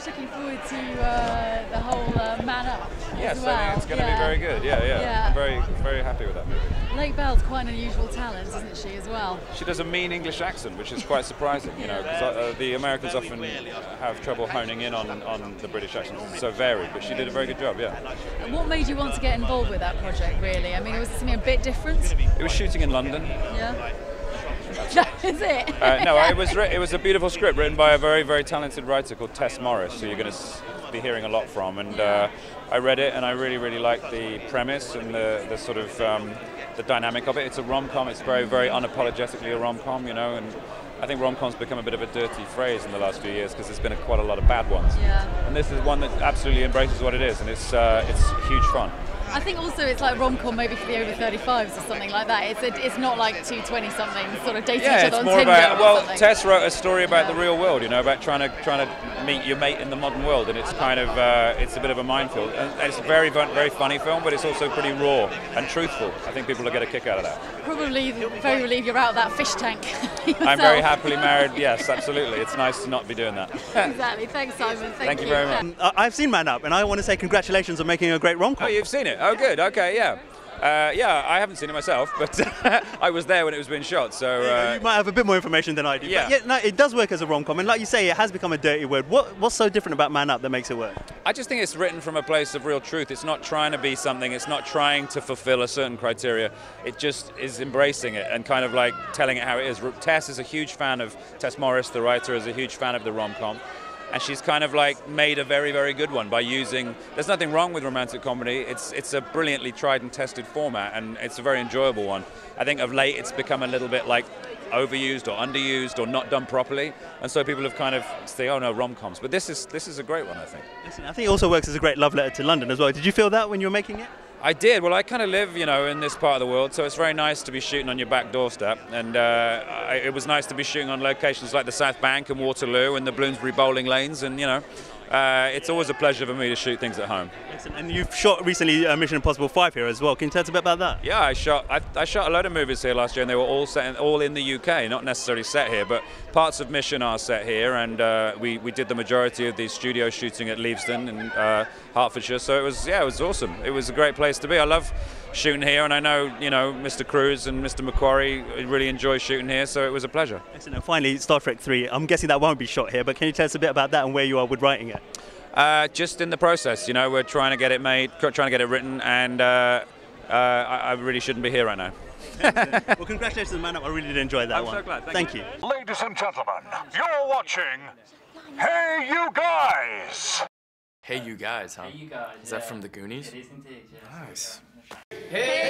much looking forward to the whole Man Up. Yes, as well. I think it's going to be very good. Yeah. I'm very happy with that movie. Lake Belle's quite an unusual talent, isn't she, as well? She does a mean English accent, which is quite surprising, you know, because the Americans often have trouble honing in on the British accent. It's so varied, but she did a very good job, yeah. And what made you want to get involved with that project, really? I mean, was it something a bit different? It was shooting in London. Yeah. That is it. No, it was a beautiful script written by a very talented writer called Tess Morris, who you're going to be hearing a lot from. And I read it, and I really liked the premise and the sort of the dynamic of it. It's a rom-com. It's very unapologetically a rom-com, you know. And I think rom-com's become a bit of a dirty phrase in the last few years because there's been quite a lot of bad ones. Yeah. And this is one that absolutely embraces what it is, and it's huge fun. I think also it's like rom-com maybe for the over 35s or something like that. It's not like two 20-somethings sort of dating each other on Tinder. Yeah, it's more about, something. Tess wrote a story about the real world, you know, about trying to meet your mate in the modern world, and it's kind of it's a bit of a minefield. And it's a very funny film, but it's also pretty raw and truthful. I think people will get a kick out of that. Probably very relieved you're out of that fish tank. I'm very happily married. Yes, absolutely. It's nice to not be doing that. Exactly. Thanks, Simon. Thank you very much. I've seen Man Up, and I want to say congratulations on making a great rom-com. Oh, you've seen it? Oh, good. Okay, yeah. Yeah, I haven't seen it myself, but I was there when it was being shot, so... you might have a bit more information than I do. Yeah. But no, it does work as a rom-com, and like you say, it has become a dirty word. What's so different about Man Up that makes it work? I just think it's written from a place of real truth. It's not trying to be something, it's not trying to fulfill a certain criteria. It just is embracing it and kind of like telling it how it is. Tess is a huge fan of, Tess Morris, the writer, is a huge fan of the rom-com. And she's kind of like made a very good one by using, there's nothing wrong with romantic comedy, it's a brilliantly tried and tested format, and it's a very enjoyable one. I think of late it's become a little bit like overused or underused or not done properly, and so people have kind of say, oh no, rom-coms, but this is a great one, I think. Listen, I think it also works as a great love letter to London as well. Did you feel that when you were making it? I did. Well, I kind of live, you know, in this part of the world, so it's very nice to be shooting on your back doorstep. And it was nice to be shooting on locations like the South Bank and Waterloo and the Bloomsbury bowling lanes, and you know, it's always a pleasure for me to shoot things at home. Excellent. And you've shot recently Mission Impossible 5 here as well. Can you tell us a bit about that? Yeah, I shot a load of movies here last year, and they were all in the UK, not necessarily set here, but parts of Mission are set here, and we did the majority of the studio shooting at Leavesden in Hertfordshire. So it was awesome. It was a great place to be. I love shooting here, and I know, you know, Mr. Cruise and Mr. Macquarie really enjoy shooting here, so it was a pleasure. Excellent. And finally, Star Trek 3. I'm guessing that won't be shot here, but can you tell us a bit about that and where you are with writing it? Just in the process, you know, we're trying to get it made, trying to get it written, and I really shouldn't be here right now. Well, congratulations on Man Up. I really did enjoy that one. I'm so glad. Thank you. Ladies and gentlemen, you're watching Hey You Guys! Hey You Guys, huh? Hey You Guys. Is that from the Goonies? It is indeed, yes. Nice. Hey